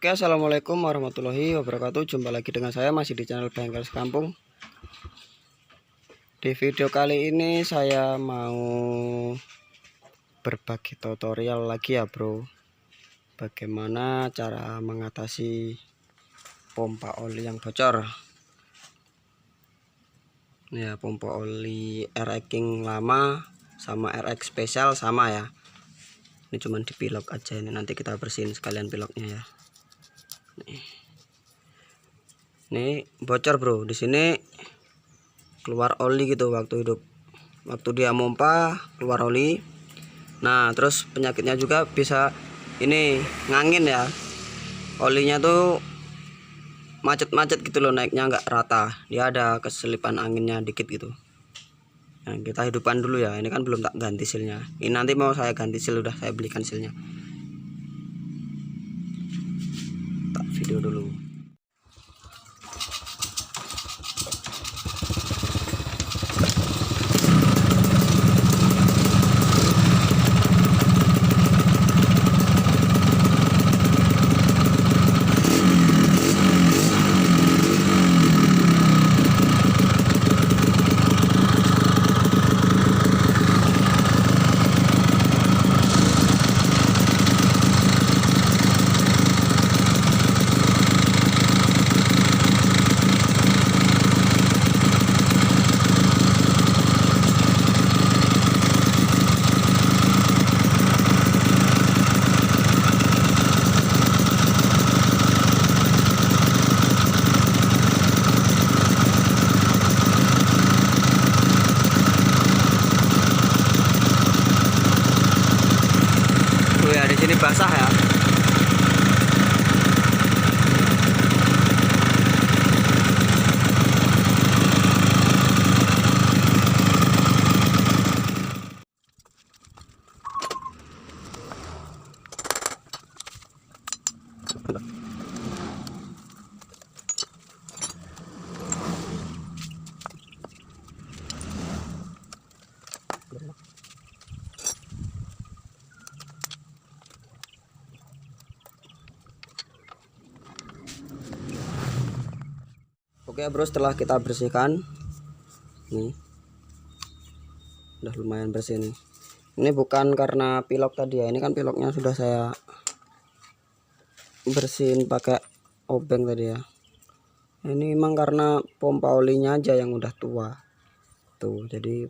Oke, assalamualaikum warahmatullahi wabarakatuh. Jumpa lagi dengan saya masih di channel Bengkel Sekampung. Di video kali ini saya mau berbagi tutorial lagi ya bro, bagaimana cara mengatasi pompa oli yang bocor. Ya, pompa oli RX King lama sama RX Special sama ya. Ini cuman di pilok aja, ini nanti kita bersihin sekalian piloknya ya. Nih bocor bro, di sini keluar oli gitu waktu dia mompa keluar oli. Nah terus penyakitnya juga bisa ini ngangin ya, olinya tuh macet-macet gitu loh, naiknya nggak rata, dia ada keselipan anginnya dikit gitu. Nah, kita hidupkan dulu ya, ini kan belum tak ganti silnya, ini nanti mau saya ganti sil, udah saya belikan silnya. Tak video dulu. Ya, di sini basah ya. Oke bro, setelah kita bersihkan, nih udah lumayan bersih nih. Ini bukan karena pilok tadi ya, ini kan piloknya sudah saya bersihin pakai obeng tadi ya. Ini memang karena pompa olinya aja yang udah tua tuh, jadi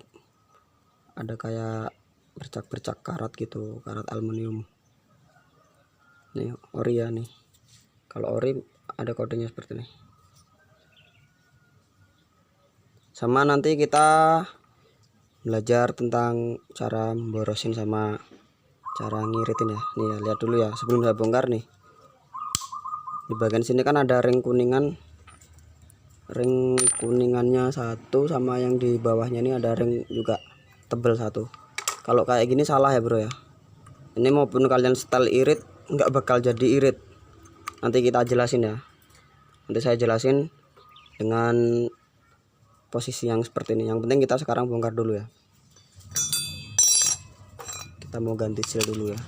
ada kayak bercak-bercak karat gitu, karat aluminium. Nih ori ya nih, kalau ori ada kodenya seperti ini. Sama nanti kita belajar tentang cara memborosin sama cara ngiritin ya. Nih ya, lihat dulu ya sebelum saya bongkar nih. Di bagian sini kan ada ring kuningannya satu, sama yang di bawahnya ini ada ring juga tebel satu. Kalau kayak gini salah ya bro ya. Ini maupun kalian setel irit nggak bakal jadi irit. Nanti kita jelasin ya. Nanti saya jelasin dengan posisi yang seperti ini. Yang penting kita sekarang bongkar dulu ya. Kita mau ganti seal dulu ya.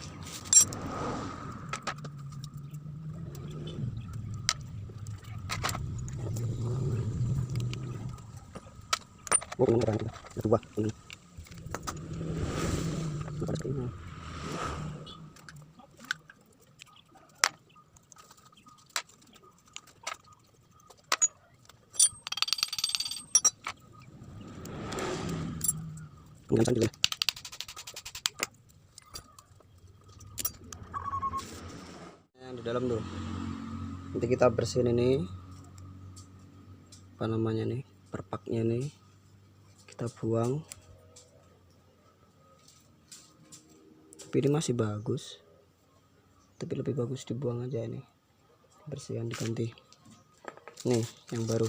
Oh, ini keren, dua ini. Penggantian dulu ya. Yang di dalam tuh. Nanti kita bersihin ini, apa namanya nih, perpaknya nih kita buang. Tapi ini masih bagus, tapi lebih bagus dibuang aja ini, bersihkan diganti. Nih yang baru.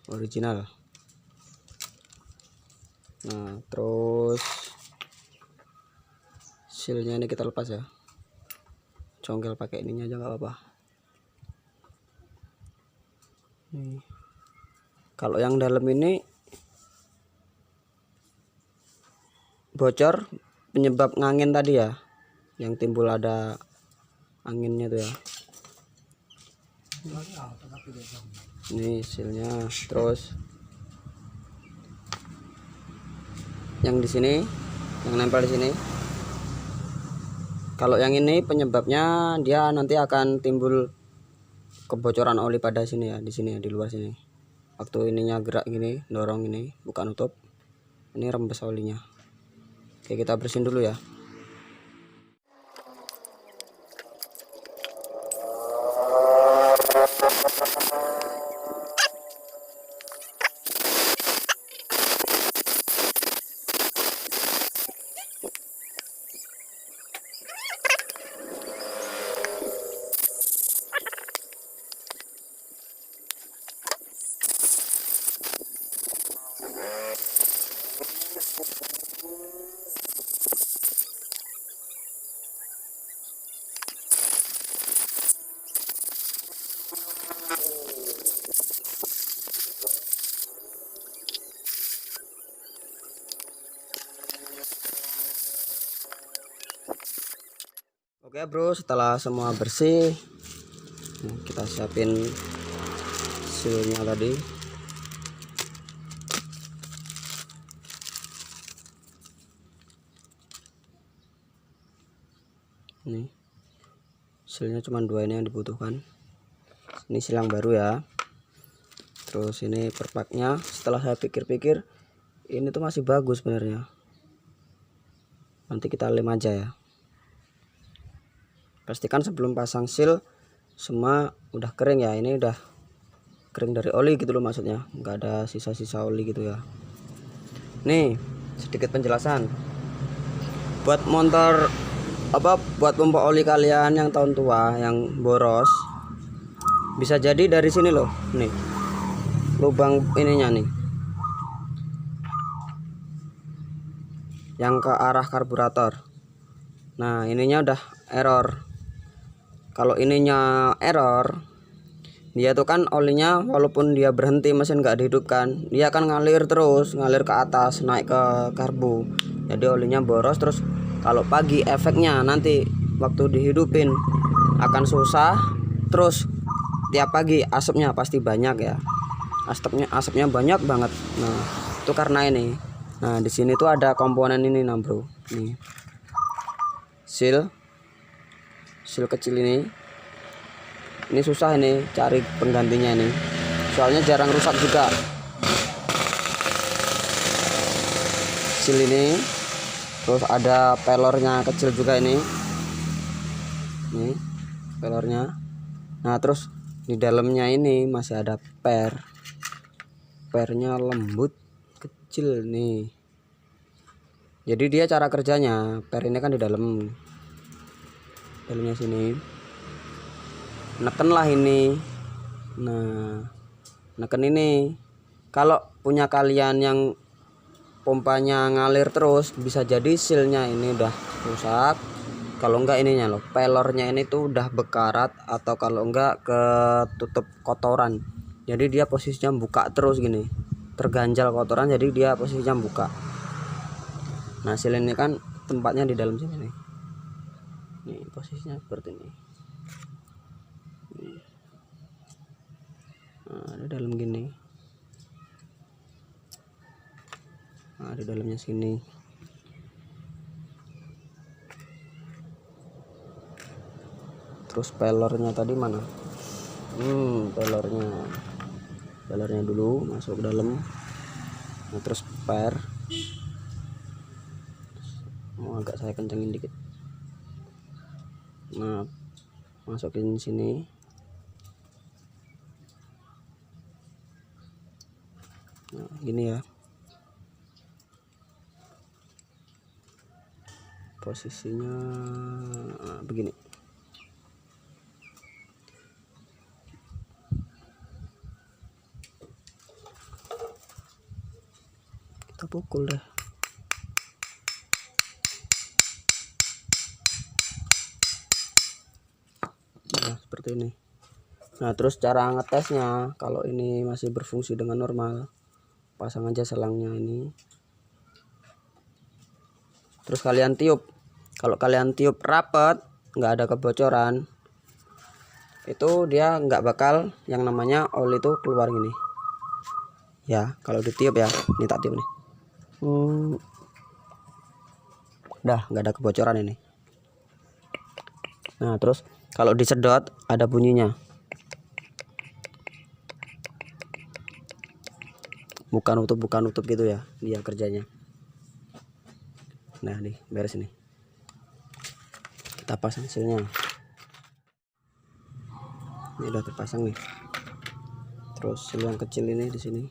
Original. Nah terus sealnya ini kita lepas ya, congkel pakai ininya aja nggak apa-apa. Kalau yang dalam ini bocor penyebab ngangin tadi ya, yang timbul ada anginnya tuh ya. Ini silnya. Terus yang di sini, yang nempel di sini, kalau yang ini penyebabnya dia nanti akan timbul kebocoran oli pada sini ya, di sini ya, di luar sini. Waktu ininya gerak gini, dorong ini, buka nutup, ini rembes olinya. Oke, kita bersihin dulu ya. Oke bro, setelah semua bersih, kita siapin silnya tadi. Ini silnya cuma 2 ini yang dibutuhkan. Ini silang baru ya. Terus ini perpaknya, setelah saya pikir-pikir ini tuh masih bagus sebenarnya. Nanti kita lem aja ya. Pastikan sebelum pasang seal semua udah kering ya. Ini udah kering dari oli gitu loh, maksudnya nggak ada sisa-sisa oli gitu ya. Nih sedikit penjelasan buat motor buat pompa oli kalian yang tahun tua, yang boros, bisa jadi dari sini loh, nih lubang ininya nih yang ke arah karburator. Nah ininya udah error. Kalau ininya error, dia tuh kan olinya walaupun dia berhenti mesin nggak dihidupkan, dia akan ngalir terus, ngalir ke atas, naik ke karbu. Jadi olinya boros. Terus kalau pagi efeknya nanti waktu dihidupin akan susah. Terus tiap pagi asapnya pasti banyak ya, asapnya banyak banget. Nah itu karena ini. Nah di sini tuh ada komponen ini nah bro, nih seal kecil ini susah ini cari penggantinya ini, soalnya jarang rusak juga seal ini. Terus ada pelornya kecil juga ini pelornya. Nah terus di dalamnya ini masih ada pernya lembut kecil nih. Jadi dia cara kerjanya, per ini kan di dalamnya sini, neken lah ini. Nah neken ini, kalau punya kalian yang pompanya ngalir terus, bisa jadi sealnya ini udah rusak. Kalau enggak ininya loh, pelornya ini tuh udah bekarat, atau kalau enggak ketutup kotoran. Jadi dia posisinya buka terus gini, terganjal kotoran, jadi dia posisinya buka. Nah seal ini kan tempatnya di dalam sini nih. Nih posisinya seperti ini. Nah, di dalam gini. Nah, di dalamnya sini. Terus pelornya tadi mana? Pelornya dulu masuk ke dalam. Nah, terus mau agak saya kencengin dikit. Nah, masukin sini. Nah, gini ya. Posisinya begini. Kita pukul deh. Nah, seperti ini. Nah, terus cara ngetesnya, kalau ini masih berfungsi dengan normal, pasang aja selangnya ini. terus kalian tiup. Kalau kalian tiup rapat, nggak ada kebocoran, itu dia nggak bakal yang namanya oli itu keluar gini ya. Kalau ditiup ya, ini tak tiup nih, udah nggak ada kebocoran ini. Nah terus kalau disedot ada bunyinya, bukan nutup gitu ya dia kerjanya. Nah nih beres nih, kita pasang hasilnya. Ini udah terpasang nih. Terus sil yang kecil ini di sini.